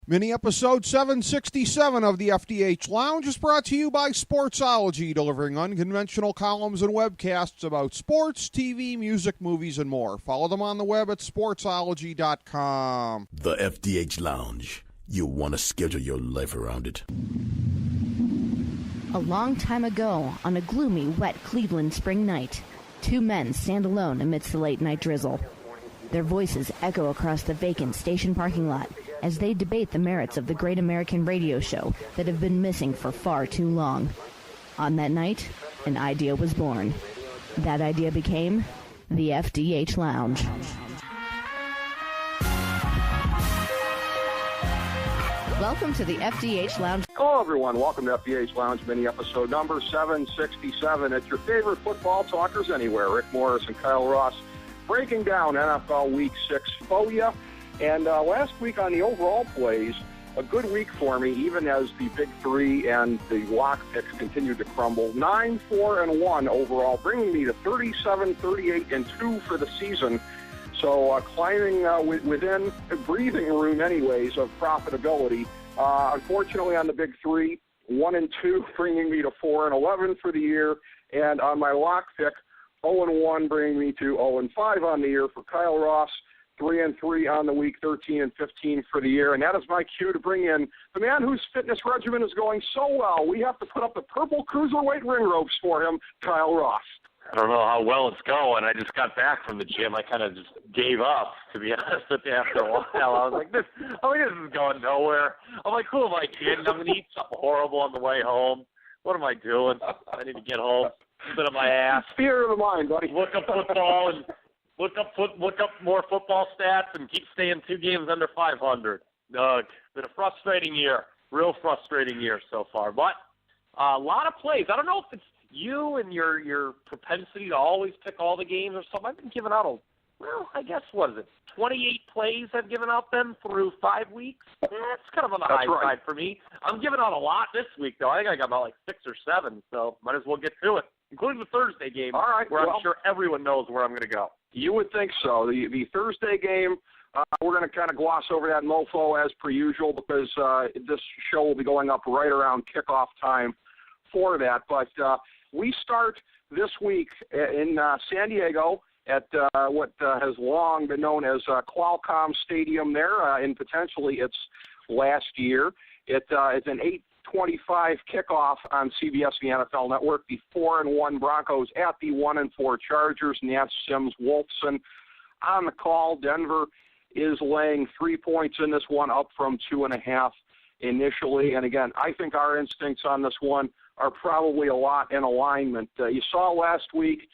Mini episode 767 of the FDH Lounge is brought to you by Sportsology, delivering unconventional columns and webcasts about sports, TV, music, movies, and more. Follow them on the web at sportsology.com. The FDH Lounge. You'll want to schedule your life around it. A long time ago, on a gloomy, wet Cleveland spring night, two men stand alone amidst the late-night drizzle. Their voices echo across the vacant station parking lot as they debate the merits of the great American radio show that have been missing for far too long. On that night, an idea was born. That idea became the FDH Lounge. Welcome to the FDH Lounge. Hello, everyone. Welcome to FDH Lounge mini episode number 767. It's your favorite football talkers anywhere. Rick Morris and Kyle Ross breaking down NFL Week 6 for you. And last week on the overall plays, a good week for me, even as the big three and the lock picks continued to crumble. 9-4-1 overall, bringing me to 37-38-2 for the season. So climbing within a breathing room, anyways, of profitability. Unfortunately, on the big three, 1-2, bringing me to 4-11 for the year. And on my lock pick, 0-1, bringing me to 0-5 on the year for Kyle Ross. 3-3 on the week, 13-15 for the year. And that is my cue to bring in the man whose fitness regimen is going so well, we have to put up the purple cruiserweight ring ropes for him, Kyle Ross. I don't know how well it's going. I just got back from the gym. I kind of just gave up, to be honest with you, after a while. I was like, this is going nowhere. I'm like, who am I kidding? I'm going to eat something horrible on the way home. What am I doing? I need to get home, sit on my ass. Fear of the mind, buddy. Look up football and look up more football stats and keep staying 2 games under 500. It's been a frustrating year, real frustrating year so far. But a lot of plays. I don't know if it's you and your propensity to always pick all the games or something. I've been giving out I guess, what is it, 28 plays I've given out then through 5 weeks? That's kind of on the high side for me. I'm giving out a lot this week, though. I think I got about like 6 or 7, so might as well get to it, including the Thursday game, all right, where I'm sure everyone knows where I'm going to go. You would think so. The Thursday game, we're going to kind of gloss over that mofo as per usual because this show will be going up right around kickoff time for that. But we start this week in San Diego at what has long been known as Qualcomm Stadium there, and potentially its last year. It's an 8:25 kickoff on CBS, the NFL Network. The 4-1 Broncos at the 1-4 Chargers. Nance, Sims, Wolfson on the call. Denver is laying 3 points in this one, up from 2.5 initially. And again, I think our instincts on this one are probably a lot in alignment. You saw last week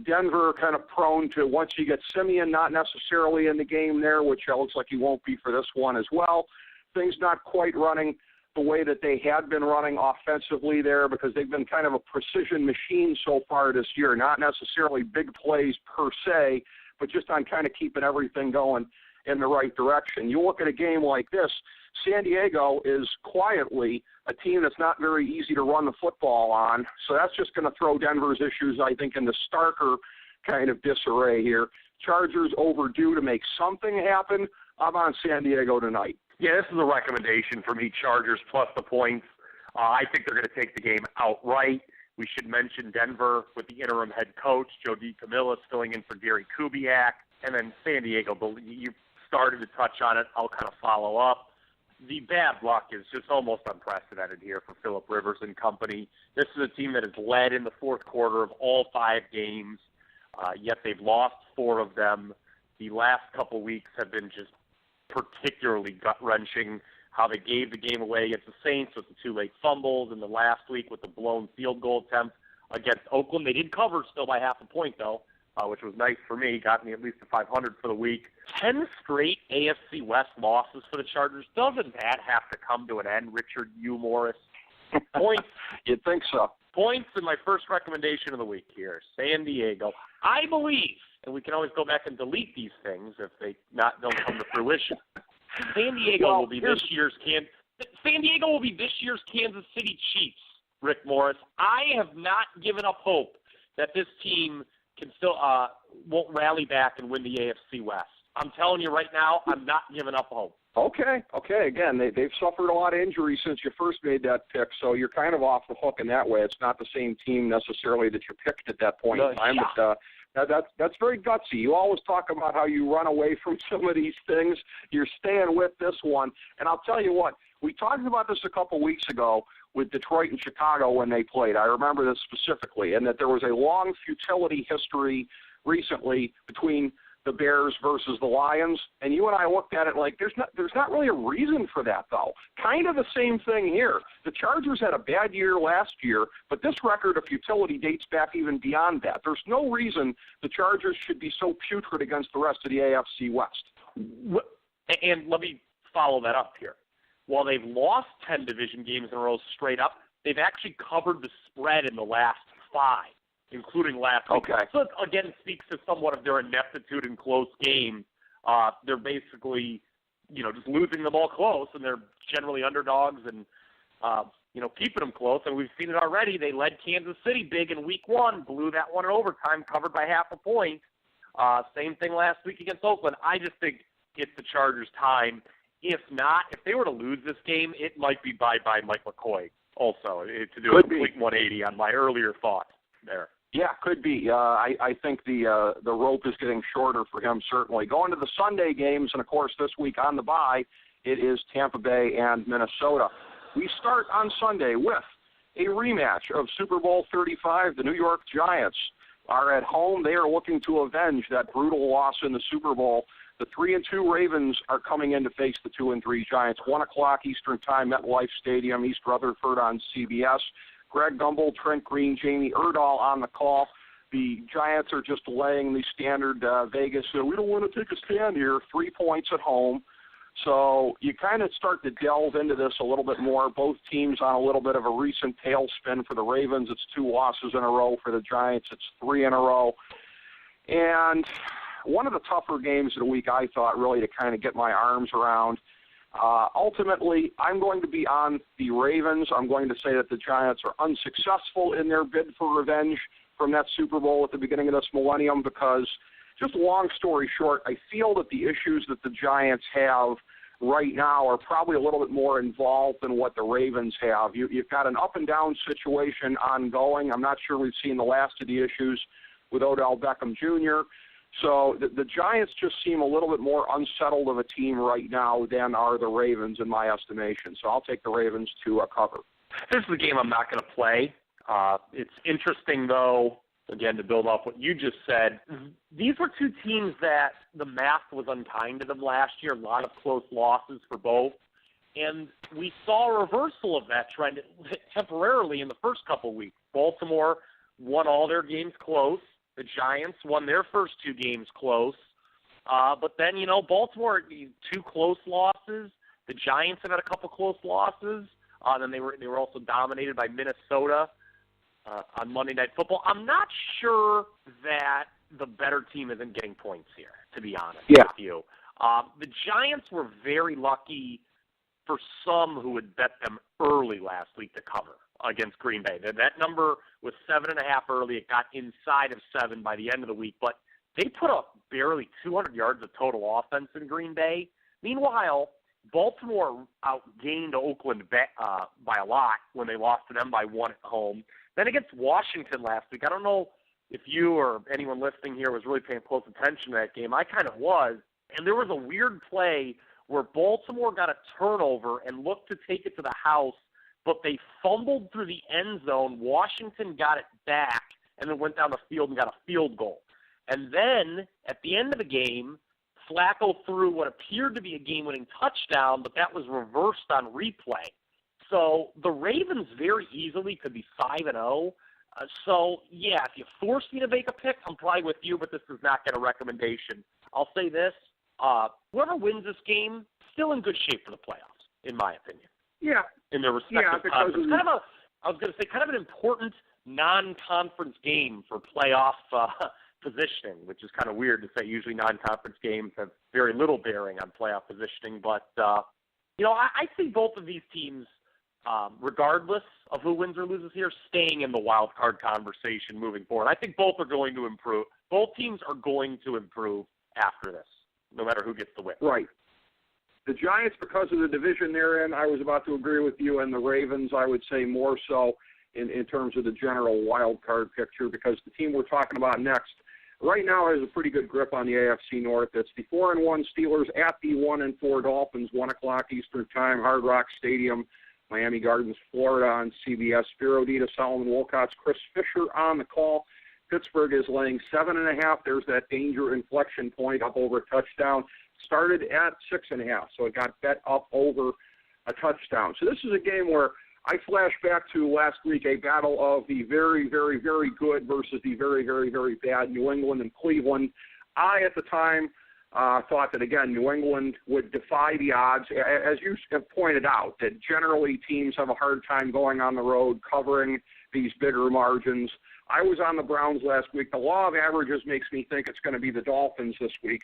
Denver kind of prone to, once you get Simeon not necessarily in the game there, which looks like he won't be for this one as well, things not quite running the way that they had been running offensively there, because they've been kind of a precision machine so far this year, not necessarily big plays per se, but just on kind of keeping everything going in the right direction. You look at a game like this, San Diego is quietly a team that's not very easy to run the football on, so that's just going to throw Denver's issues, I think, into starker kind of disarray here. Chargers overdue to make something happen. I'm on San Diego tonight. Yeah, this is a recommendation for me, Chargers plus the points. I think they're going to take the game outright. We should mention Denver with the interim head coach, Joe DiCamillo, filling in for Gary Kubiak. And then San Diego, you started to touch on it. I'll kind of follow up. The bad luck is just almost unprecedented here for Phillip Rivers and company. This is a team that has led in the fourth quarter of all 5 games, yet they've lost 4 of them. The last couple weeks have been just particularly gut-wrenching, how they gave the game away against the Saints with the 2 late fumbles, and the last week with the blown field goal attempt against Oakland. They did cover still by half a point, though, which was nice for me, got me at least to 500 for the week. 10 straight AFC West losses for the Chargers. Doesn't that have to come to an end, Richard U. Morris? Points. You'd think so. Points in my first recommendation of the week here, San Diego. I believe, and we can always go back and delete these things if they don't come to fruition. San Diego will be this year's Kansas City Chiefs, Rick Morris. I have not given up hope that this team can still won't rally back and win the AFC West. I'm telling you right now, I'm not giving up hope. Okay. Again, they've suffered a lot of injuries since you first made that pick, so you're kind of off the hook in that way. It's not the same team necessarily that you picked at that point in time, but that's very gutsy. You always talk about how you run away from some of these things. You're staying with this one, and I'll tell you what, we talked about this a couple weeks ago with Detroit and Chicago when they played. I remember this specifically, and that there was a long futility history recently between the Bears versus the Lions, and you and I looked at it like there's not really a reason for that, though. Kind of the same thing here. The Chargers had a bad year last year, but this record of futility dates back even beyond that. There's no reason the Chargers should be so putrid against the rest of the AFC West. And let me follow that up here. While they've lost 10 division games in a row straight up, they've actually covered the spread in the last 5. Including last week. Okay. So it, again, speaks to somewhat of their ineptitude in close games. They're basically, just losing them all close, and they're generally underdogs and, keeping them close. And we've seen it already. They led Kansas City big in week 1, blew that one in overtime, covered by half a point. Same thing last week against Oakland. I just think it's the Chargers' time. If not, if they were to lose this game, it might be bye-bye Mike McCoy also, to do a complete 180 on my earlier thoughts there. Yeah, could be. I think the rope is getting shorter for him, certainly. Going to the Sunday games, and, of course, this week on the bye, it is Tampa Bay and Minnesota. We start on Sunday with a rematch of Super Bowl 35. The New York Giants are at home. They are looking to avenge that brutal loss in the Super Bowl. The 3-2 Ravens are coming in to face the 2-3 Giants. 1 o'clock Eastern Time, MetLife Stadium, East Rutherford on CBS. Greg Gumbel, Trent Green, Jamie Erdahl on the call. The Giants are just laying the standard Vegas. We don't want to take a stand here. 3 points at home. So you kind of start to delve into this a little bit more. Both teams on a little bit of a recent tailspin. For the Ravens, it's 2 losses in a row. For the Giants, it's 3 in a row. And one of the tougher games of the week, I thought, really to kind of get my arms around. Ultimately, I'm going to be on the Ravens. I'm going to say that the Giants are unsuccessful in their bid for revenge from that Super Bowl at the beginning of this millennium because, just long story short, I feel that the issues that the Giants have right now are probably a little bit more involved than what the Ravens have. You've got an up-and-down situation ongoing. I'm not sure we've seen the last of the issues with Odell Beckham Jr., so the Giants just seem a little bit more unsettled of a team right now than are the Ravens in my estimation. So I'll take the Ravens to cover. This is a game I'm not going to play. It's interesting, though, again, to build off what you just said. These were 2 teams that the math was unkind to them last year, a lot of close losses for both. And we saw a reversal of that trend temporarily in the first couple weeks. Baltimore won all their games close. The Giants won their first 2 games close. But then, Baltimore, 2 close losses. The Giants have had a couple close losses. Then they were also dominated by Minnesota on Monday Night Football. I'm not sure that the better team isn't getting points here, to be honest with you. The Giants were very lucky for some who had bet them early last week to cover against Green Bay. That number was 7.5 early. It got inside of 7 by the end of the week, but they put up barely 200 yards of total offense in Green Bay. Meanwhile, Baltimore outgained Oakland by a lot when they lost to them by 1 at home. Then against Washington last week, I don't know if you or anyone listening here was really paying close attention to that game. I kind of was, and there was a weird play where Baltimore got a turnover and looked to take it to the house, but they fumbled through the end zone. Washington got it back and then went down the field and got a field goal. And then at the end of the game, Flacco threw what appeared to be a game-winning touchdown, but that was reversed on replay. So the Ravens very easily could be 5-0. So, yeah, if you force me to make a pick, I'm probably with you, but this does not get a recommendation. I'll say this. Whoever wins this game, still in good shape for the playoffs, in my opinion. Yeah. In their respective conference. I was going to say, kind of an important non-conference game for playoff positioning, which is kind of weird to say. Usually non-conference games have very little bearing on playoff positioning. But, I see both of these teams, regardless of who wins or loses here, staying in the wild card conversation moving forward. I think both are going to improve. Both teams are going to improve after this, no matter who gets the win. Right. The Giants, because of the division they're in, I was about to agree with you, and the Ravens, I would say more so in terms of the general wild card picture, because the team we're talking about next right now has a pretty good grip on the AFC North. It's the 4-1 Steelers at the 1-4 Dolphins, 1 o'clock Eastern Time, Hard Rock Stadium, Miami Gardens, Florida on CBS. Spiro Dita, Solomon Wilcots, Chris Fisher on the call. Pittsburgh is laying 7.5. There's that danger inflection point up over a touchdown. Started at 6.5, so it got bet up over a touchdown. So this is a game where I flash back to last week, a battle of the very, very, very good versus the very, very, very bad New England and Cleveland. I, at the time, thought that, again, New England would defy the odds. As you have pointed out, that generally teams have a hard time going on the road, covering these bigger margins. I was on the Browns last week. The law of averages makes me think it's going to be the Dolphins this week.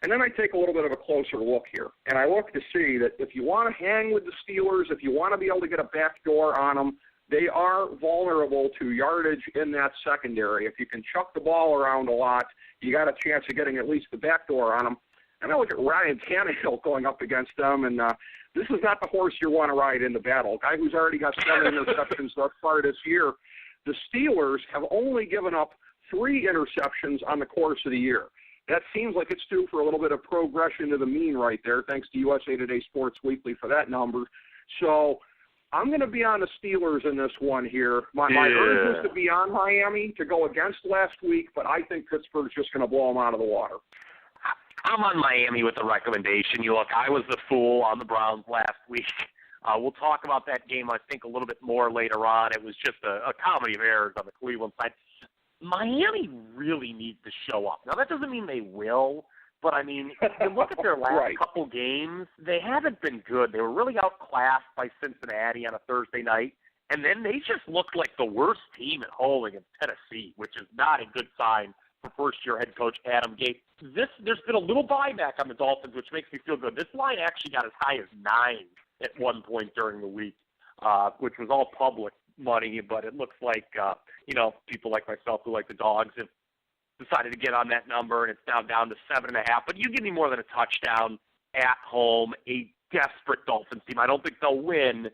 And then I take a little bit of a closer look here, and I look to see that if you want to hang with the Steelers, if you want to be able to get a backdoor on them, they are vulnerable to yardage in that secondary. If you can chuck the ball around a lot, you got a chance of getting at least the backdoor on them. And I look at Ryan Tannehill going up against them, and this is not the horse you want to ride in the battle. A guy who's already got 7 interceptions thus far this year. The Steelers have only given up 3 interceptions on the course of the year. That seems like it's due for a little bit of progression to the mean right there, thanks to USA Today Sports Weekly for that number. So I'm going to be on the Steelers in this one here. My urge was to be on Miami to go against last week, but I think Pittsburgh's just going to blow them out of the water. I'm on Miami with the recommendation. You look, I was the fool on the Browns last week. We'll talk about that game, I think, a little bit more later on. It was just a comedy of errors on the Cleveland side. Miami really needs to show up. Now, that doesn't mean they will, but, I mean, if you look at their last couple games, they haven't been good. They were really outclassed by Cincinnati on a Thursday night, and then they just looked like the worst team at home against Tennessee, which is not a good sign for first-year head coach Adam Gase. There's been a little buyback on the Dolphins, which makes me feel good. This line actually got as high as 9 at one point during the week, which was all public money, but it looks like, people like myself who like the Dogs have decided to get on that number, and it's now down to 7.5. But you give me more than a touchdown at home, a desperate Dolphins team. I don't think they'll win,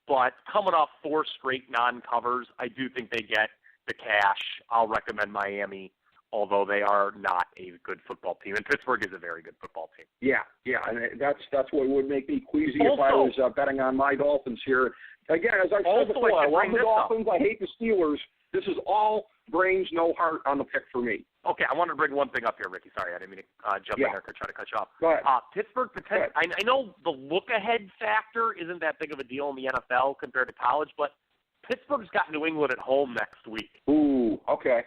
but coming off 4 straight non-covers, I do think they get the cash. I'll recommend Miami, although they are not a good football team. And Pittsburgh is a very good football team. Yeah, and that's what would make me queasy if I was betting on my Dolphins here. Again, as I've said before, I love the Dolphins. I hate the Steelers. This is all brains, no heart on the pick for me. Okay, I wanted to bring one thing up here, Ricky. Sorry, I didn't mean to jump in there and try to cut you off. Go ahead. Pittsburgh, I know the look-ahead factor isn't that big of a deal in the NFL compared to college, but Pittsburgh's got New England at home next week. Ooh, okay.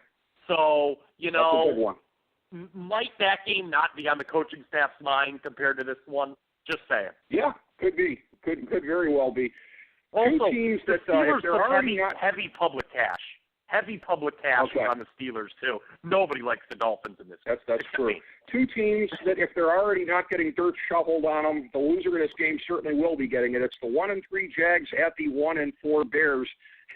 So, that's a big one. Might that game not be on the coaching staff's mind compared to this one? Just saying. Yeah, could be. Could very well be. Also, two teams that Steelers if they're already heavy public cash. Heavy public cash on the Steelers, too. Nobody likes the Dolphins in this game. That's true. Me. Two teams that if they're already not getting dirt shoveled on them, the loser in this game certainly will be getting it. It's the 1-3 Jags at the 1-4 Bears.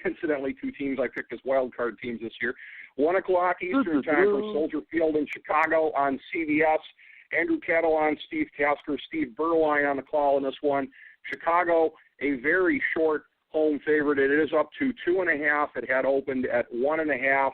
Incidentally, 2 teams I picked as wild card teams this year. 1 o'clock Eastern time from Soldier Field in Chicago on CBS. Andrew Catalon, Steve Tasker, Steve Berline on the call in this one. Chicago, a very short home favorite. It is up to 2.5. It had opened at 1.5.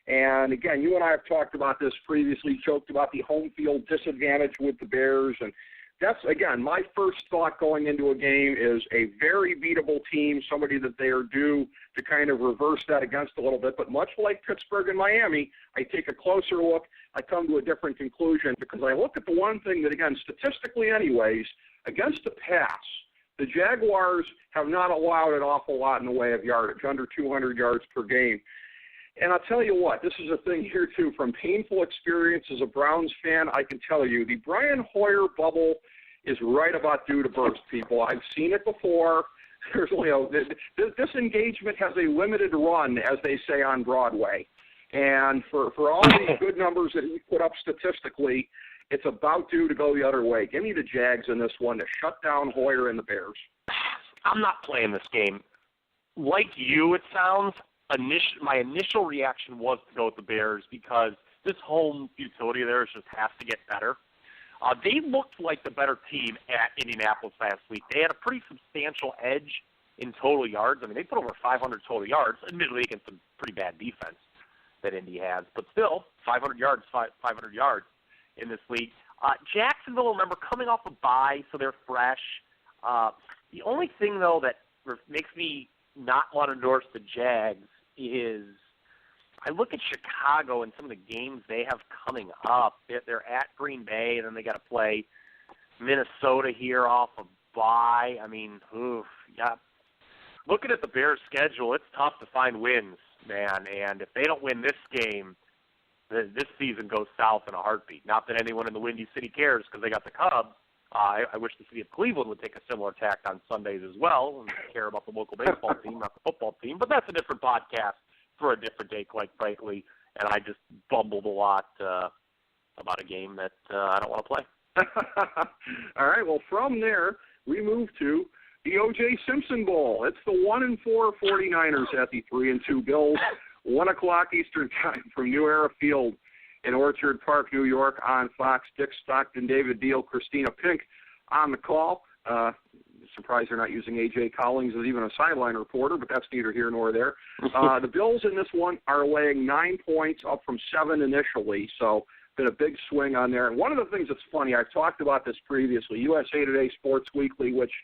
And again, you and I have talked about this previously, joked about the home field disadvantage with the Bears. And that's, again, my first thought going into a game is a very beatable team, somebody that they are due to kind of reverse that against a little bit. But much like Pittsburgh and Miami, I take a closer look. I come to a different conclusion because I look at the one thing that, again, statistically anyways, against the pass, the Jaguars have not allowed an awful lot in the way of yardage, under 200 yards per game. And I'll tell you what, this is a thing here, too. From painful experience as a Browns fan, I can tell you the Brian Hoyer bubble is right about due to burst, people. I've seen it before. There's, this engagement has a limited run, as they say on Broadway. And for all these good numbers that he put up statistically, it's about due to go the other way. Give me the Jags in this one to shut down Hoyer and the Bears. I'm not playing this game. Like you, it sounds, my initial reaction was to go with the Bears because this home futility of theirs just has to get better. They looked like the better team at Indianapolis last week. They had a pretty substantial edge in total yards. I mean, they put over 500 total yards, admittedly against a pretty bad defense that Indy has, but still 500 yards in this league. Jacksonville, remember, coming off a bye, so they're fresh. The only thing, though, that makes me not want to endorse the Jags is I look at Chicago and some of the games they have coming up. They're at Green Bay, and then they got to play Minnesota here off a bye. I mean, yeah. Looking at the Bears' schedule, it's tough to find wins, man. And if they don't win this game, this season goes south in a heartbeat. Not that anyone in the Windy City cares because they got the Cubs. I wish the city of Cleveland would take a similar tack on Sundays as well and care about the local baseball team, not the football team. But that's a different podcast for a different day, quite frankly. And I just bumbled a lot about a game that I don't want to play. All right, well, from there, we move to the O.J. Simpson Bowl. It's the 1-4 49ers at the 3-2 Bills. 1 o'clock Eastern Time from New Era Field in Orchard Park, New York on Fox. Dick Stockton, David Deal, Christina Pink on the call. Surprised they're not using A.J. Collins as even a sideline reporter, but that's neither here nor there. The Bills in this one are laying 9 points, up from 7 initially, so been a big swing on there. And one of the things that's funny, I've talked about this previously, USA Today Sports Weekly, which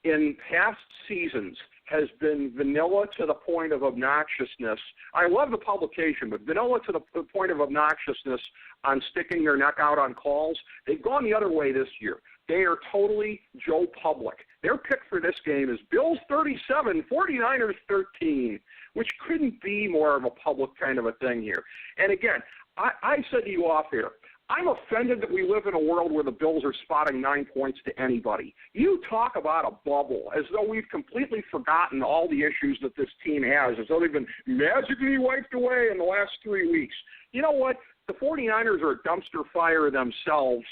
in past seasons has been vanilla to the point of obnoxiousness. I love the publication, but vanilla to the point of obnoxiousness on sticking their neck out on calls. They've gone the other way this year. They are totally Joe Public. Their pick for this game is Bills 37, 49ers 13, which couldn't be more of a public kind of a thing here. And again, I said to you off here, I'm offended that we live in a world where the Bills are spotting 9 points to anybody. You talk about a bubble, as though we've completely forgotten all the issues that this team has, as though they've been magically wiped away in the last 3 weeks. You know what? The 49ers are a dumpster fire themselves.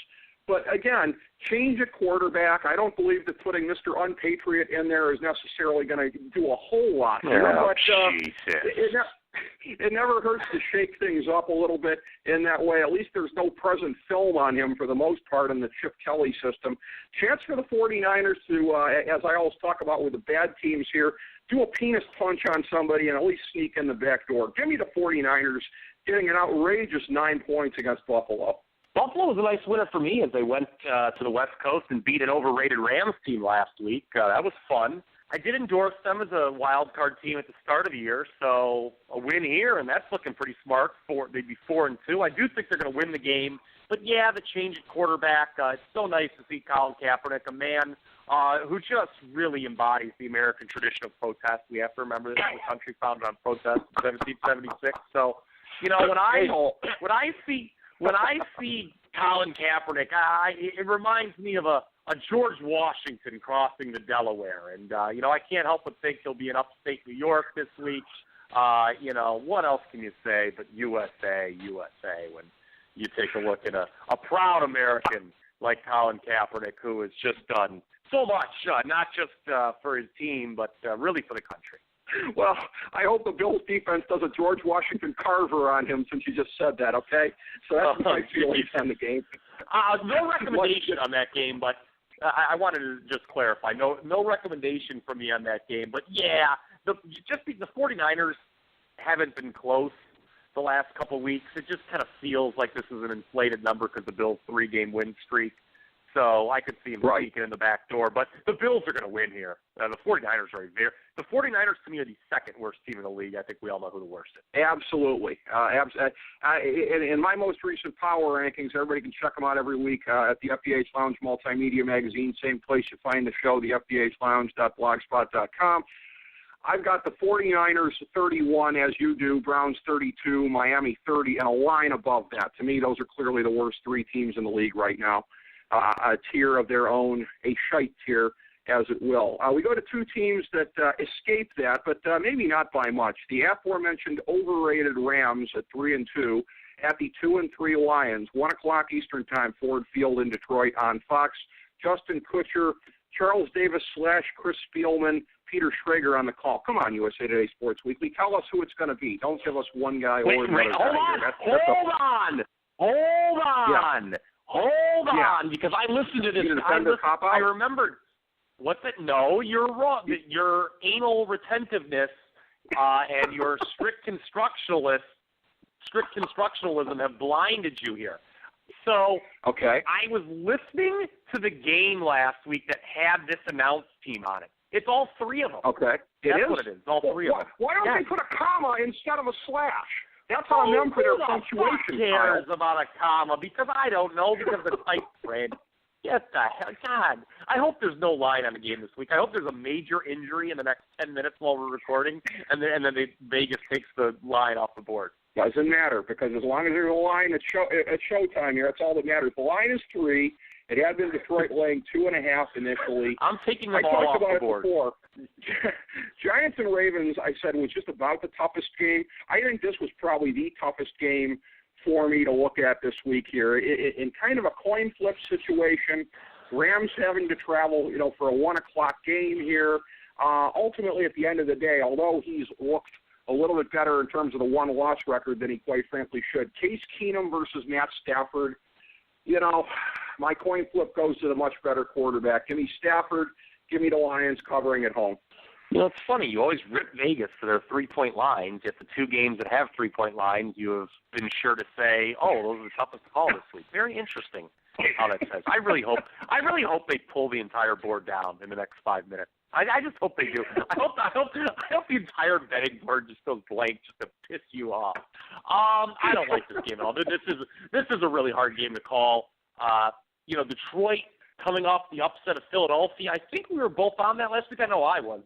But, again, change at quarterback. I don't believe that putting Mr. Unpatriot in there is necessarily going to do a whole lot. But it never hurts to shake things up a little bit in that way. At least there's no present film on him for the most part in the Chip Kelly system. Chance for the 49ers to, as I always talk about with the bad teams here, do a penis punch on somebody and at least sneak in the back door. Give me the 49ers getting an outrageous 9 points against Buffalo. Buffalo was a nice winner for me as they went to the West Coast and beat an overrated Rams team last week. That was fun. I did endorse them as a wild card team at the start of the year, so a win here, and that's looking pretty smart. They'd be 4-2. I do think they're going to win the game, but yeah, the change at quarterback. It's so nice to see Colin Kaepernick, a man who just really embodies the American tradition of protest. We have to remember this is a country founded on protest in 1776. So, you know, when I see Colin Kaepernick, it reminds me of a George Washington crossing the Delaware. And, you know, I can't help but think he'll be in upstate New York this week. You know, what else can you say but USA when you take a look at a proud American like Colin Kaepernick, who has just done so much, not just for his team, but really for the country. Well, I hope the Bills defense does a George Washington Carver on him since you just said that, okay? So that's my feelings on the game. No recommendation on that game, but I wanted to just clarify. No recommendation from me on that game. But, yeah, the 49ers haven't been close the last couple of weeks. It just kind of feels like this is an inflated number because the Bills' 3-game win streak. So I could see him sneaking in the back door. But the Bills are going to win here. The 49ers are there. The 49ers, to me, are the second worst team in the league. I think we all know who the worst is. Absolutely. In my most recent power rankings, everybody can check them out every week at the FDH Lounge Multimedia Magazine. Same place you find the show, the FDHLounge.blogspot.com. I've got the 49ers 31, as you do, Browns 32, Miami 30, and a line above that. To me, those are clearly the worst 3 teams in the league right now. A tier of their own, a shite tier, as it will. We go to 2 teams that escape that, but maybe not by much. The aforementioned overrated Rams at 3-2, at the 2-3 Lions, 1 o'clock Eastern Time, Ford Field in Detroit on Fox. Justin Kutcher, Charles Davis / Chris Spielman, Peter Schrager on the call. Come on, USA Today Sports Weekly. Tell us who it's going to be. Don't give us one guy or another guy. Hold on. Yeah. Hold on, because I listened to this. I remembered. What's it? No, you're wrong. Your anal retentiveness and your strict constructionalism have blinded you here. So okay. I was listening to the game last week that had this announced team on it. It's all three of them. Okay. That's what it is. All three of them. Why don't they put a comma instead of a slash? That's on them for their punctuation. Who cares about a comma? Because I don't know, because the type spread. Get the hell, God. I hope there's no line on the game this week. I hope there's a major injury in the next 10 minutes while we're recording, and then Vegas takes the line off the board. Doesn't matter, because as long as there's a line at showtime here, that's all that matters. The line is 3. It had been Detroit laying 2.5 initially. I'm taking them all off the board. Before. Giants and Ravens, I said, was just about the toughest game. I think this was probably the toughest game for me to look at this week here. In kind of a coin flip situation, Rams having to travel, for a 1 o'clock game here. Ultimately, at the end of the day, although he's looked a little bit better in terms of the one-loss record than he quite frankly should, Case Keenum versus Matt Stafford, my coin flip goes to the much better quarterback. Give me Stafford. Give me the Lions covering at home. It's funny. You always rip Vegas for their 3-point lines. Yet the 2 games that have 3-point lines, you have been sure to say, "Oh, those are the toughest to call this week." Very interesting how that says. I really hope they pull the entire board down in the next 5 minutes. I just hope they do. I hope the entire betting board just goes blank just to piss you off. I don't like this game at all. This is a really hard game to call. Detroit coming off the upset of Philadelphia. I think we were both on that last week. I know I was.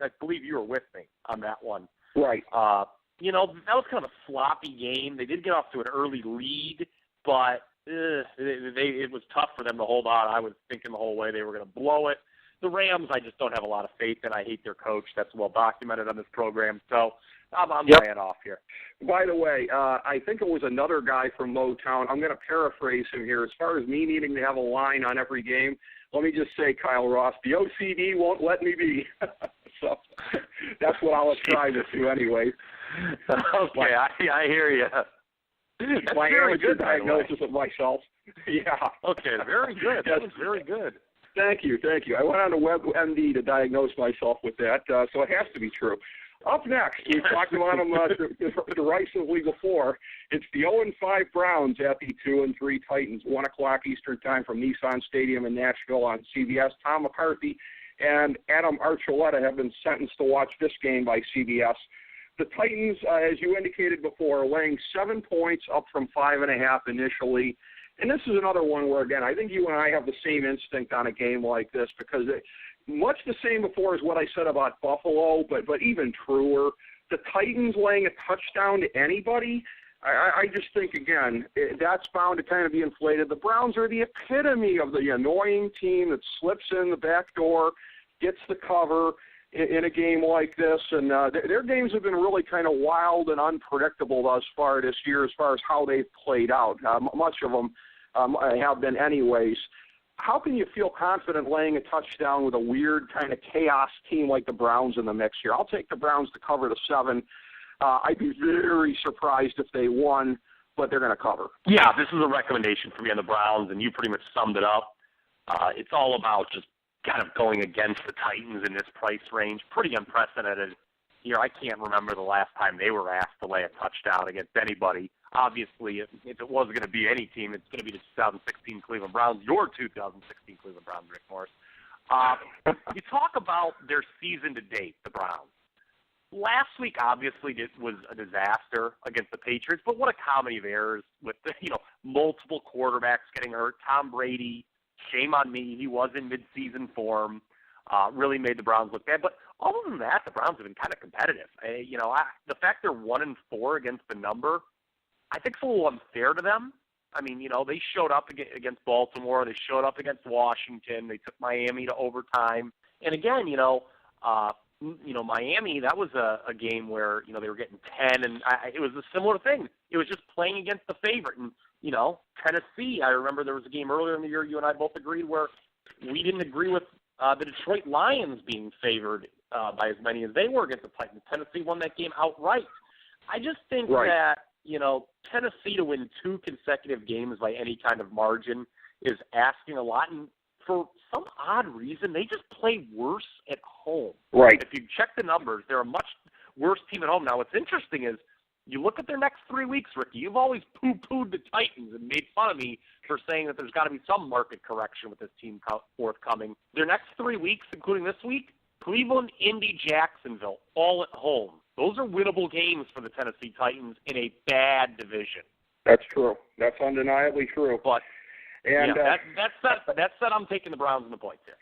I believe you were with me on that one. Right. That was kind of a sloppy game. They did get off to an early lead, but it was tough for them to hold on. I was thinking the whole way they were going to blow it. The Rams, I just don't have a lot of faith in. I hate their coach. That's well documented on this program. So I'm laying off here. By the way, I think it was another guy from Motown. I'm going to paraphrase him here. As far as me needing to have a line on every game, let me just say, Kyle Ross, the OCD won't let me be. So that's what I'll ascribe it to anyway. Okay, I hear you. That's my very amateur good diagnosis of myself. Yeah. Okay, very good. That was very good. Thank you. I went on to WebMD to diagnose myself with that, so it has to be true. Up next, we've talked about them derisively before. It's the 0-5 Browns at the 2-3 Titans, 1 o'clock Eastern Time from Nissan Stadium in Nashville on CBS. Tom McCarthy and Adam Archuleta have been sentenced to watch this game by CBS. The Titans, as you indicated before, are laying 7 points up from 5.5 initially. And this is another one where, again, I think you and I have the same instinct on a game like this because much the same before as what I said about Buffalo, but even truer. The Titans laying a touchdown to anybody, I just think, again, that's bound to kind of be inflated. The Browns are the epitome of the annoying team that slips in the back door, gets the cover in a game like this, and their games have been really kind of wild and unpredictable thus far this year as far as how they've played out. Much of them have been anyways. How can you feel confident laying a touchdown with a weird kind of chaos team like the Browns in the mix here? I'll take the Browns to cover the 7. I'd be very surprised if they won, but they're going to cover. Yeah, this is a recommendation for me on the Browns, and you pretty much summed it up. It's all about just kind of going against the Titans in this price range. Pretty unprecedented here. I can't remember the last time they were asked to lay a touchdown against anybody. Obviously, if it was going to be any team, it's going to be the 2016 Cleveland Browns, your 2016 Cleveland Browns, Rick Morris. You talk about their season to date, the Browns. Last week, obviously, it was a disaster against the Patriots, but what a comedy of errors with multiple quarterbacks getting hurt. Tom Brady, shame on me, he was in midseason form, really made the Browns look bad. But other than that, the Browns have been kind of competitive. The fact they're 1-4 against the number, I think it's a little unfair to them. I mean, they showed up against Baltimore. They showed up against Washington. They took Miami to overtime. And again, Miami, that was a game where, they were getting 10, and it was a similar thing. It was just playing against the favorite. And, Tennessee, I remember there was a game earlier in the year you and I both agreed where we didn't agree with the Detroit Lions being favored by as many as they were against the Titans. Tennessee won that game outright. I just think that Tennessee to win 2 consecutive games by any kind of margin is asking a lot. And for some odd reason, they just play worse at home. Right. If you check the numbers, they're a much worse team at home. Now, what's interesting is you look at their next 3 weeks, Ricky. You've always poo-pooed the Titans and made fun of me for saying that there's got to be some market correction with this team forthcoming. Their next 3 weeks, including this week, Cleveland, Indy, Jacksonville, all at home. Those are winnable games for the Tennessee Titans in a bad division. That's true. That's undeniably true. But that said, I'm taking the Browns in the points here.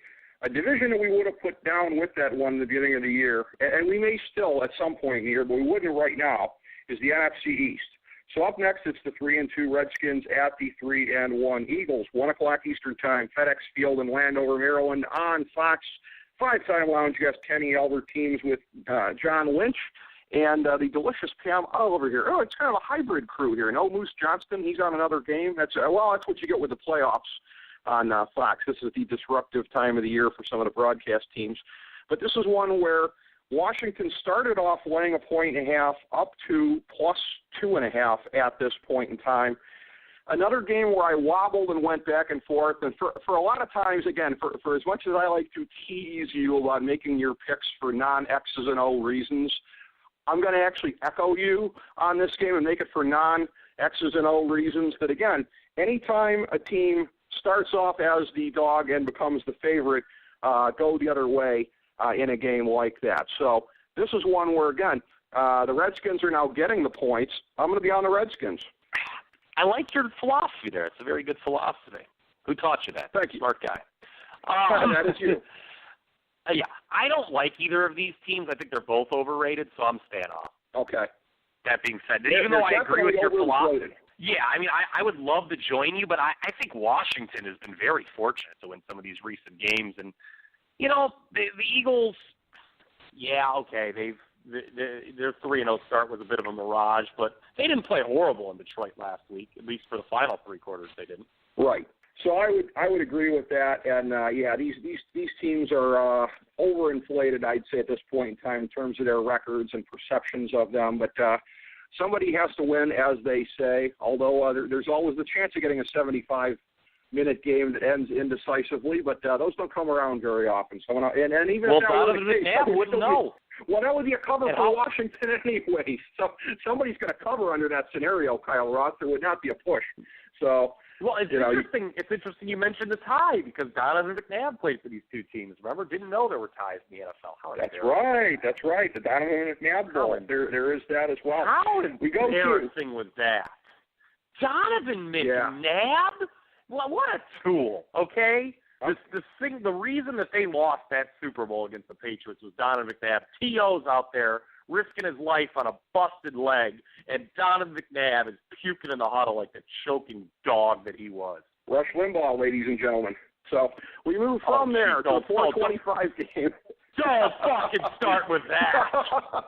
A division that we would have put down with that one at the beginning of the year, and we may still at some point in the year, but we wouldn't right now, is the NFC East. So up next, it's the 3-2 Redskins at the 3-1 Eagles. 1 o'clock Eastern Time, FedEx Field in Landover, Maryland, on Fox 5-Time Lounge guest Kenny Albert teams with John Lynch and the delicious Pam Oliver here. Oh, it's kind of a hybrid crew here. No Moose Johnston, he's on another game. That's what you get with the playoffs on Fox. This is the disruptive time of the year for some of the broadcast teams. But this is one where Washington started off laying 1.5 up to plus 2.5 at this point in time. Another game where I wobbled and went back and forth. And for a lot of times, again, for as much as I like to tease you about making your picks for non-X's and O reasons, I'm going to actually echo you on this game and make it for non-X's and O reasons. That, again, anytime a team starts off as the dog and becomes the favorite, go the other way in a game like that. So this is one where, again, the Redskins are now getting the points. I'm going to be on the Redskins. I like your philosophy there. It's a very good philosophy. Who taught you that? Thank you. Smart guy. That is you. Yeah, I don't like either of these teams. I think they're both overrated, so I'm staying off. Okay. That being said, even though I agree with your philosophy, yeah, I mean, I would love to join you, but I think Washington has been very fortunate to win some of these recent games. And, the Eagles, yeah, okay, their 3-0 start was a bit of a mirage, but they didn't play horrible in Detroit last week, at least for the final 3 quarters they didn't. Right. So I would agree with that, and these teams are overinflated, I'd say, at this point in time in terms of their records and perceptions of them. But somebody has to win, as they say. Although there's always the chance of getting a 75-minute game that ends indecisively, but those don't come around very often. So and even well, if that Donovan McNabb wouldn't know. Well, that would be a cover for Washington anyway. So somebody's going to cover under that scenario, Kyle Roth. There would not be a push. So. Well, it's interesting. It's interesting you mentioned the tie because Donovan McNabb played for these 2 teams. Remember, didn't know there were ties in the NFL. That's right. The Donovan McNabb ball. There is that as well. How embarrassing was that? Donovan McNabb? Yeah. Well, what a tool. Okay. The reason that they lost that Super Bowl against the Patriots was Donovan McNabb. T.O.'s out there risking his life on a busted leg, and Donovan McNabb is puking in the huddle like the choking dog that he was. Rush Limbaugh, ladies and gentlemen. So we move from there to the 425 game. Don't fucking start with that.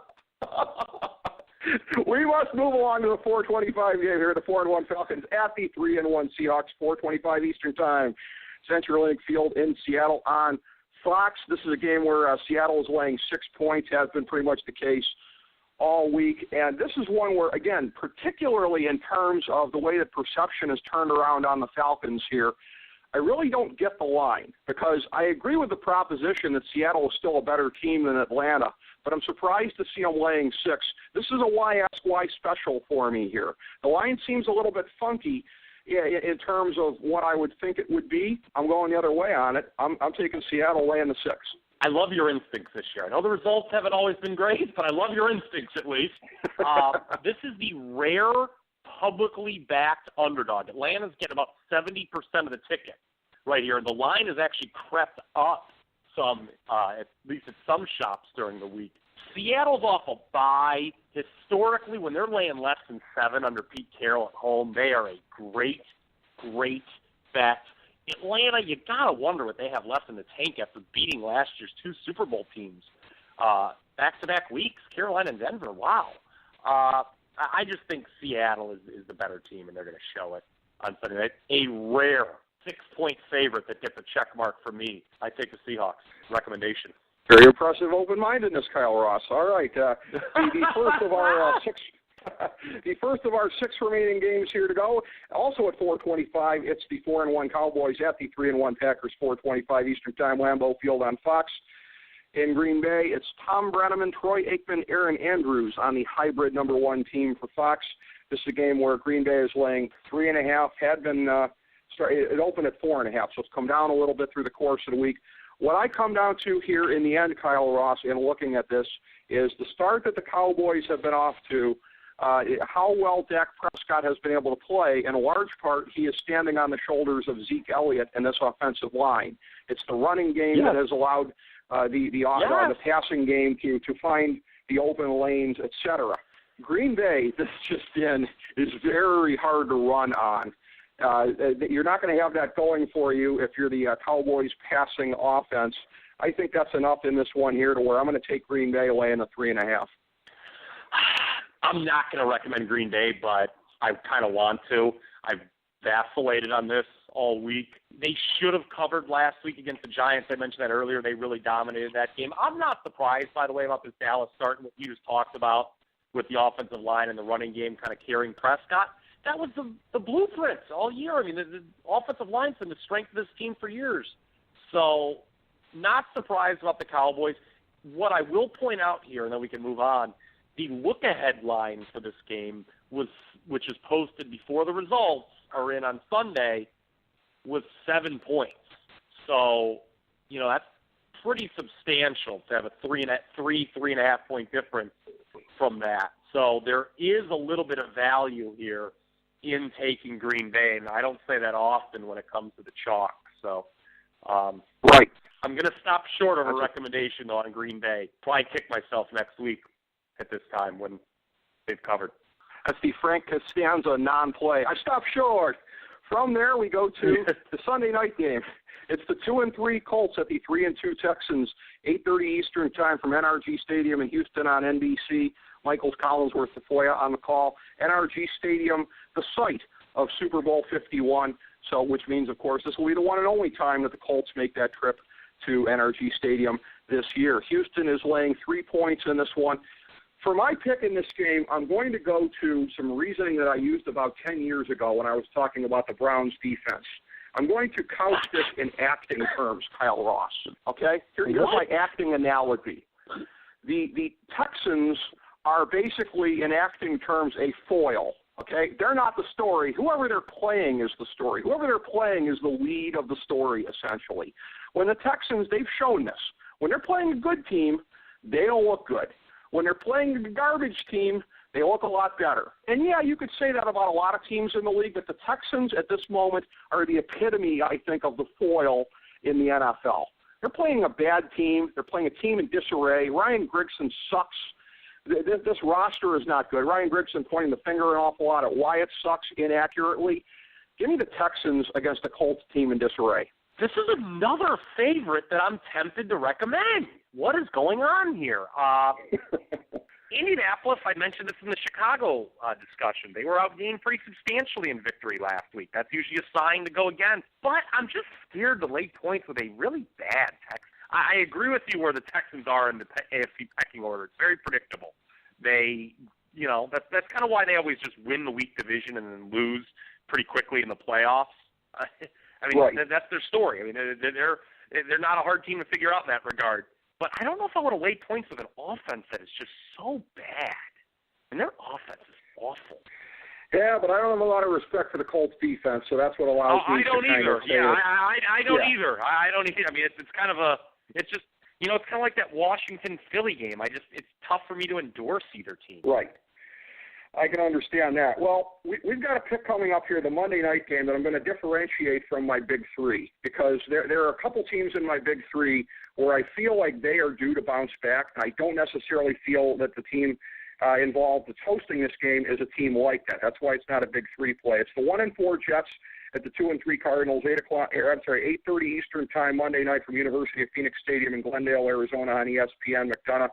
We must move along to the 425 game here. The 4-1 Falcons at the 3-1 Seahawks, 425 Eastern Time. CenturyLink Field in Seattle on Fox. This is a game where Seattle is laying 6 points, has been pretty much the case all week. And this is one where, again, particularly in terms of the way that perception has turned around on the Falcons here, I really don't get the line because I agree with the proposition that Seattle is still a better team than Atlanta, but I'm surprised to see them laying 6. This is a why ask why special for me here. The line seems a little bit funky. Yeah, in terms of what I would think it would be. I'm going the other way on it. I'm taking Seattle laying the 6. I love your instincts this year. I know the results haven't always been great, but I love your instincts at least. This is the rare publicly backed underdog. Atlanta's getting about 70% of the ticket right here. The line has actually crept up some, at least at some shops during the week. Seattle's off a bye. Historically, when they're laying less than 7 under Pete Carroll at home, they are a great, great bet. Atlanta, you got to wonder what they have left in the tank after beating last year's 2 Super Bowl teams back-to-back weeks, Carolina and Denver. Wow. I just think Seattle is the better team, and they're going to show it on Sunday night. A rare 6-point favorite that gets a check mark from me. I take the Seahawks. Recommendation. Very impressive open-mindedness, Kyle Ross. All right. The first of our The first of our 6 remaining games here to go. Also at 4:25, it's the 4-1 Cowboys at the 3-1 Packers. 4:25 Eastern Time, Lambeau Field on Fox. In Green Bay, it's Tom Brenneman, Troy Aikman, Aaron Andrews on the hybrid number 1 team for Fox. This is a game where Green Bay is laying 3.5. It opened at 4.5, so it's come down a little bit through the course of the week. What I come down to here in the end, Kyle Ross, in looking at this, is the start that the Cowboys have been off to, how well Dak Prescott has been able to play. In a large part, he is standing on the shoulders of Zeke Elliott and this offensive line. It's the running game that has allowed the passing game to find the open lanes, etc. Green Bay, this just in, is very hard to run on. You're not going to have that going for you if you're the Cowboys passing offense. I think that's enough in this one here to where I'm going to take Green Bay away in the 3.5. I'm not going to recommend Green Bay, but I kind of want to. I've vacillated on this all week. They should have covered last week against the Giants. I mentioned that earlier. They really dominated that game. I'm not surprised, by the way, about this Dallas start and what you just talked about with the offensive line and the running game kind of carrying Prescott. That was the blueprint all year. I mean, the offensive line's been the strength of this team for years. So not surprised about the Cowboys. What I will point out here, and then we can move on, the look-ahead line for this game, which is posted before the results are in on Sunday, was 7 points. So, that's pretty substantial to have a 3.5 point difference from that. So there is a little bit of value here in taking Green Bay, and I don't say that often when it comes to the chalk. So, right. I'm going to stop short of a recommendation, though, on Green Bay. Probably kick myself next week at this time when they've covered. That's the Frank Costanza non-play. I stopped short. From there, we go to the Sunday night game. It's the 2-3 Colts at the 3-2 Texans, 8:30 Eastern Time from NRG Stadium in Houston on NBC. Michael Collinsworth Tafoya on the call. NRG Stadium, the site of Super Bowl 51. So, which means, of course, this will be the one and only time that the Colts make that trip to NRG Stadium this year. Houston is laying 3 points in this one. For my pick in this game, I'm going to go to some reasoning that I used about 10 years ago when I was talking about the Browns defense. I'm going to couch this in acting terms, Kyle Ross. Okay? Here's my acting analogy. The Texans are basically, in acting terms, a foil. Okay? They're not the story. Whoever they're playing is the story. Whoever they're playing is the lead of the story, essentially. When the Texans, they've shown this. When they're playing a good team, they don't look good. When they're playing the garbage team, they look a lot better. And, yeah, you could say that about a lot of teams in the league, but the Texans at this moment are the epitome, I think, of the foil in the NFL. They're playing a bad team. They're playing a team in disarray. Ryan Grigson sucks. This roster is not good. Ryan Grigson pointing the finger an awful lot at Wyatt sucks inaccurately. Give me the Texans against the Colts team in disarray. This is another favorite that I'm tempted to recommend. What is going on here? Indianapolis, I mentioned this in the Chicago discussion. They were outgained pretty substantially in victory last week. That's usually a sign to go against. But I'm just scared to lay points with a really bad Texans. I agree with you where the Texans are in the AFC pecking order. It's very predictable. They, that's kind of why they always just win the weak division and then lose pretty quickly in the playoffs. I mean, right. That's their story. I mean, they're not a hard team to figure out in that regard. But I don't know if I want to lay points with an offense that is just so bad. And their offense is awful. Yeah, but I don't have a lot of respect for the Colts defense, so that's what allows me to kind of say I don't either. I don't either. I mean, it's kind of it's just, it's kind of like that Washington-Philly game. It's tough for me to endorse either team. Right. I can understand that. Well, we've got a pick coming up here, the Monday night game, that I'm going to differentiate from my Big Three, because there are a couple teams in my Big Three where I feel like they are due to bounce back, and I don't necessarily feel that the team involved that's hosting this game is a team like that. That's why it's not a Big Three play. It's the 1-4 Jets at the 2-3 Cardinals, 8:30 Eastern Time Monday night from University of Phoenix Stadium in Glendale, Arizona on ESPN. McDonough,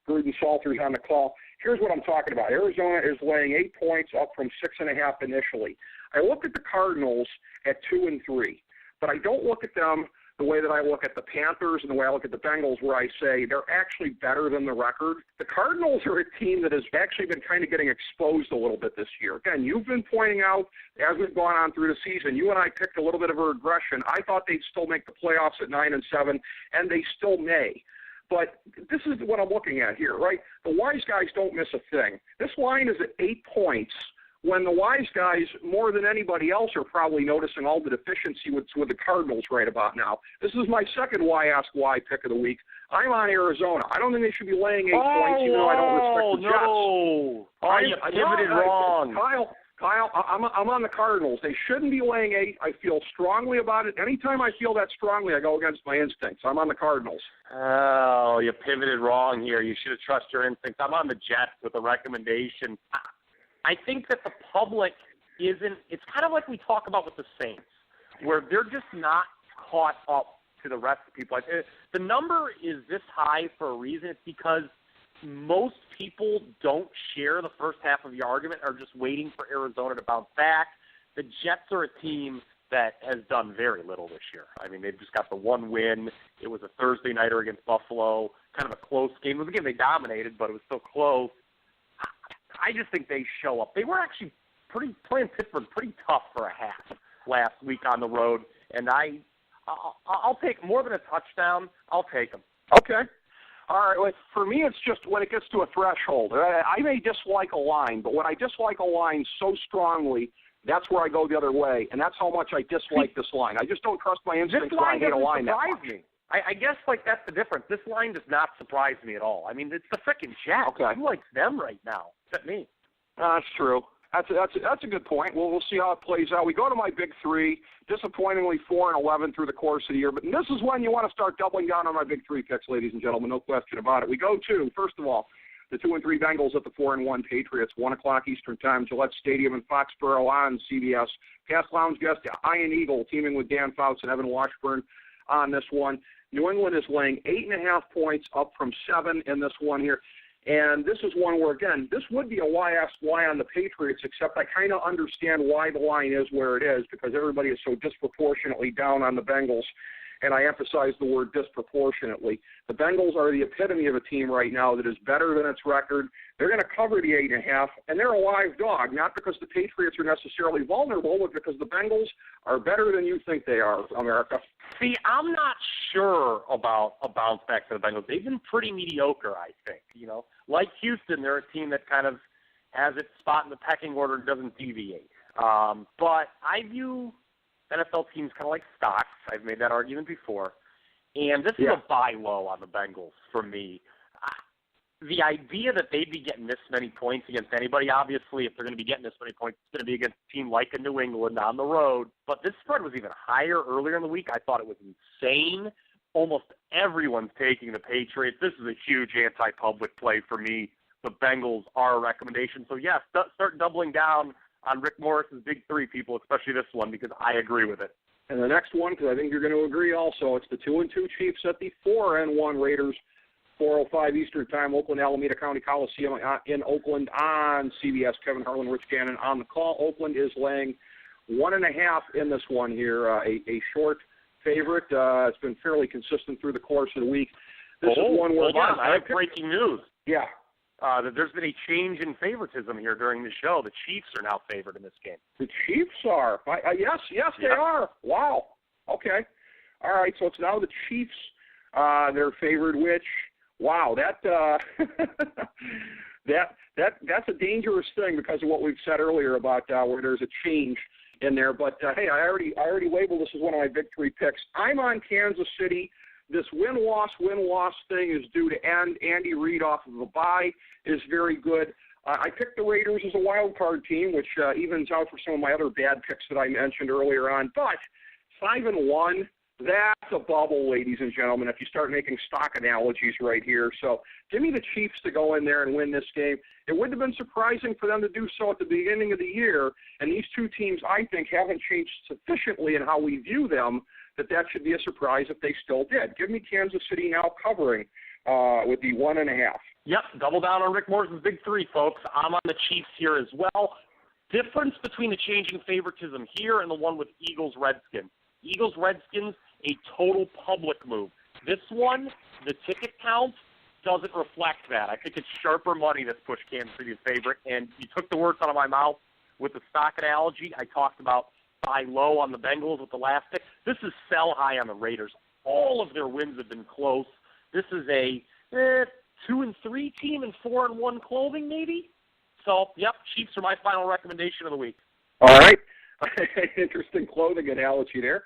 Gruden, Salters on the call. Here's what I'm talking about. Arizona is laying 8 points up from 6.5 initially. I look at the Cardinals at 2-3, but I don't look at them the way that I look at the Panthers and the way I look at the Bengals, where I say they're actually better than the record. The Cardinals are a team that has actually been kind of getting exposed a little bit this year. Again, you've been pointing out as we've gone on through the season, you and I picked a little bit of a regression. I thought they'd still make the playoffs at 9-7, and they still may. But this is what I'm looking at here, right? The wise guys don't miss a thing. This line is at 8 points when the wise guys, more than anybody else, are probably noticing all the deficiency with the Cardinals right about now. This is my second Why Ask Why pick of the week. I'm on Arizona. I don't think they should be laying 8 points, even though I don't respect the Jets. No. Oh, you pivoted wrong. Kyle, I'm on the Cardinals. They shouldn't be laying 8. I feel strongly about it. Anytime I feel that strongly, I go against my instincts. I'm on the Cardinals. Oh, you pivoted wrong here. You should have trusted your instincts. I'm on the Jets with a recommendation. I think that the public isn't – it's kind of like we talk about with the Saints, where they're just not caught up to the rest of the people. The number is this high for a reason. It's because most people don't share the first half of the argument, are just waiting for Arizona to bounce back. The Jets are a team that has done very little this year. I mean, they've just got the one win. It was a Thursday nighter against Buffalo, kind of a close game. It was a game they dominated, but it was still close. I just think they show up. They were actually playing Pittsburgh pretty tough for a half last week on the road, and I'll take more than a touchdown. I'll take them. Okay. All right. Well, for me, it's just when it gets to a threshold. I may dislike a line, but when I dislike a line so strongly, that's where I go the other way, and that's how much I dislike this line. I just don't trust my instincts when I hate a line that much. Me. I guess, that's the difference. This line does not surprise me at all. I mean, it's the frickin' Jets. Okay. Who likes them right now? Except me. That's true. That's a good point. We'll see how it plays out. We go to my big three. Disappointingly, 4-11 through the course of the year. But this is when you want to start doubling down on my big three picks, ladies and gentlemen. No question about it. We go to, first of all, the 2-3 Bengals at the 4-1 Patriots, 1 o'clock Eastern Time, Gillette Stadium in Foxborough on CBS. Cast Lounge guest, Ian Eagle, teaming with Dan Fouts and Evan Washburn on this one. New England is laying 8.5 points, up from 7 in this one here. And this is one where, again, this would be a Why Ask Why on the Patriots, except I kind of understand why the line is where it is, because everybody is so disproportionately down on the Bengals. And I emphasize the word disproportionately. The Bengals are the epitome of a team right now that is better than its record. They're going to cover the 8.5, and they're a live dog, not because the Patriots are necessarily vulnerable, but because the Bengals are better than you think they are, America. See, I'm not sure about a bounce back for the Bengals. They've been pretty mediocre, I think. Like Houston, they're a team that kind of has its spot in the pecking order and doesn't deviate. But I view NFL teams kind of like stocks. I've made that argument before. And this is a buy low on the Bengals for me. The idea that they'd be getting this many points against anybody, obviously, if they're going to be getting this many points, it's going to be against a team like a New England on the road. But this spread was even higher earlier in the week. I thought it was insane. Almost everyone's taking the Patriots. This is a huge anti-public play for me. The Bengals are a recommendation. So, yes, start doubling down on Rick Morris's big three, people, especially this one, because I agree with it. And the next one, because I think you're going to agree also, it's the 2-2 Chiefs at the 4-1 Raiders, 4:05 Eastern Time, Oakland, Alameda County Coliseum in Oakland on CBS. Kevin Harlan, Rich Gannon on the call. Oakland is laying 1.5 in this one here, a short favorite. It's been fairly consistent through the course of the week. This is one where I have breaking news. Yeah. There's been a change in favoritism here during the show. The Chiefs are now favored in this game. The Chiefs are? Yes, they are. Wow. Okay. All right, so it's now the Chiefs. They're favored, which, wow, that's a dangerous thing because of what we've said earlier about where there's a change in there. But, hey, I already labeled this as one of my big three picks. I'm on Kansas City. This win-loss thing is due to Andy Reid off of a bye is very good. I picked the Raiders as a wild card team, which evens out for some of my other bad picks that I mentioned earlier on. But 5-1, that's a bubble, ladies and gentlemen, if you start making stock analogies right here. So give me the Chiefs to go in there and win this game. It would have been surprising for them to do so at the beginning of the year, and these two teams, I think, haven't changed sufficiently in how we view them that should be a surprise if they still did. Give me Kansas City now covering with the 1.5. Yep, double down on Rick Morris's big three, folks. I'm on the Chiefs here as well. Difference between the changing favoritism here and the one with Eagles-Redskins. Eagles-Redskins, a total public move. This one, the ticket count doesn't reflect that. I think it's sharper money that's pushed Kansas City as favorite, and you took the words out of my mouth with the stock analogy. I talked about buy low on the Bengals with the last pick. This is sell high on the Raiders. All of their wins have been close. This is a 2-3 team in 4-1 clothing, maybe. So, yep, Chiefs are my final recommendation of the week. All right. Interesting clothing analogy there.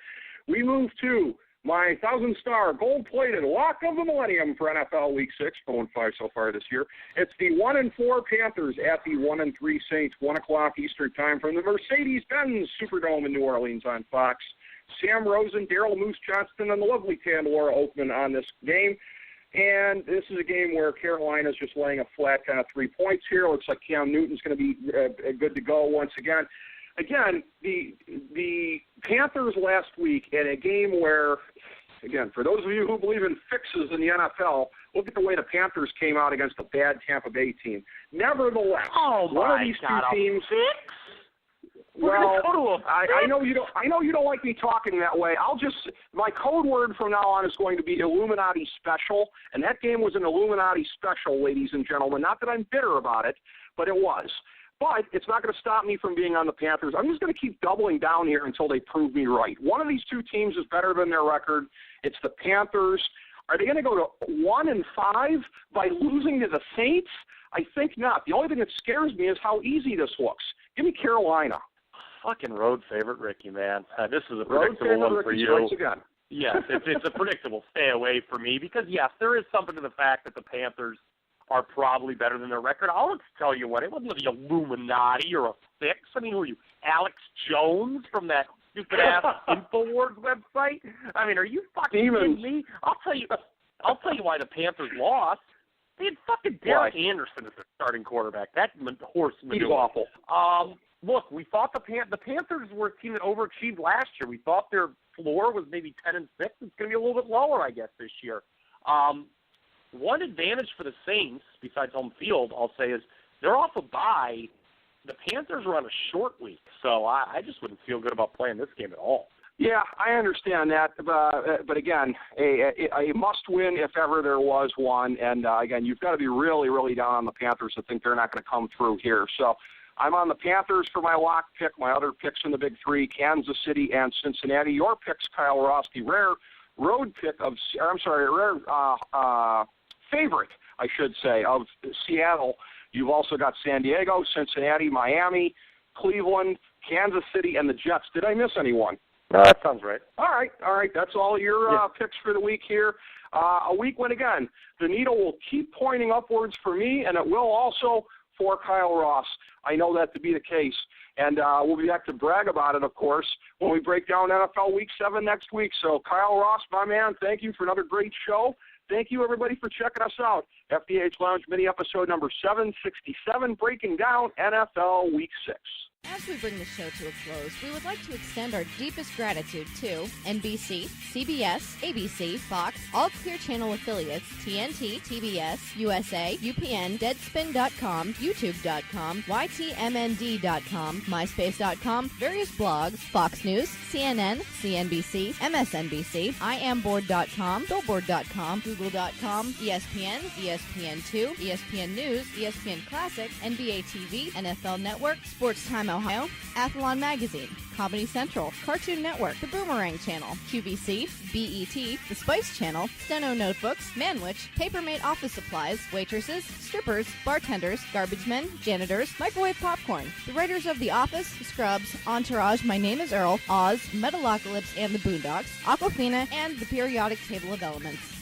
We move to my 1,000-star gold-plated lock of the millennium for NFL Week 6, 0-5 so far this year. It's the 1-4 Panthers at the 1-3 Saints, 1 o'clock Eastern Time from the Mercedes-Benz Superdome in New Orleans on Fox. Sam Rosen, Daryl Moose Johnston, and the lovely Pandora Oakman on this game. And this is a game where Carolina's just laying a flat kind of 3 points here. Looks like Cam Newton's going to be good to go once again. Again, the Panthers last week in a game where, again, for those of you who believe in fixes in the NFL, look at the way the Panthers came out against a bad Tampa Bay team. Nevertheless, one of these two teams. Well, I know you don't. I know you don't like me talking that way. My code word from now on is going to be Illuminati Special, and that game was an Illuminati Special, ladies and gentlemen. Not that I'm bitter about it, but it was. But it's not going to stop me from being on the Panthers. I'm just going to keep doubling down here until they prove me right. One of these two teams is better than their record. It's the Panthers. Are they going to go to 1-5 by losing to the Saints? I think not. The only thing that scares me is how easy this looks. Give me Carolina. Fucking road favorite, Ricky, man. This is a predictable one for you. Again. Yes, it's a predictable stay away for me because, yes, there is something to the fact that the Panthers are probably better than their record. I'll just tell you what, it wasn't the Illuminati or a fix. I mean, who are you, Alex Jones from that stupid-ass InfoWars website? I mean, are you fucking kidding me? I'll tell you why the Panthers lost. They had fucking Derek Anderson as their starting quarterback. That horse manure. He's awful. Look, we thought the Panthers were a team that overachieved last year. We thought their floor was maybe 10-6. It's going to be a little bit lower, I guess, this year. One advantage for the Saints, besides home field, I'll say, is they're off a bye. The Panthers are on a short week, so I just wouldn't feel good about playing this game at all. Yeah, I understand that, but again, a must-win if ever there was one. And again, you've got to be really, really down on the Panthers to think they're not going to come through here. So I'm on the Panthers for my lock pick. My other picks in the big three: Kansas City and Cincinnati. Your picks, Kyle Roski, rare road pick of, rare favorite, I should say, of Seattle. You've also got San Diego, Cincinnati, Miami, Cleveland, Kansas City, and the Jets. Did I miss anyone? No, that sounds right. All right. That's all your picks for the week here. A week when, again, the needle will keep pointing upwards for me, and it will also for Kyle Ross. I know that to be the case. And we'll be back to brag about it, of course, when we break down NFL Week 7 next week. So, Kyle Ross, my man, thank you for another great show. Thank you, everybody, for checking us out. FDH Lounge mini episode number 767, breaking down NFL Week 6. As we bring the show to a close, we would like to extend our deepest gratitude to NBC, CBS, ABC, Fox, all Clear Channel affiliates, TNT, TBS, USA, UPN, Deadspin.com, YouTube.com, YTMND.com, MySpace.com, various blogs, Fox News, CNN, CNBC, MSNBC, IamBoard.com, Billboard.com, Google.com, ESPN, ESPN2, ESPN News, ESPN Classic, NBA TV, NFL Network, Sports Time Ohio, Athlon Magazine, Comedy Central, Cartoon Network, The Boomerang Channel, QVC, BET, The Spice Channel, Steno Notebooks, Manwich, Papermate Office Supplies, waitresses, strippers, bartenders, garbage men, janitors, microwave popcorn, the writers of The Office, Scrubs, Entourage, My Name is Earl, Oz, Metalocalypse and the Boondocks, Aquafina, and the Periodic Table of Elements.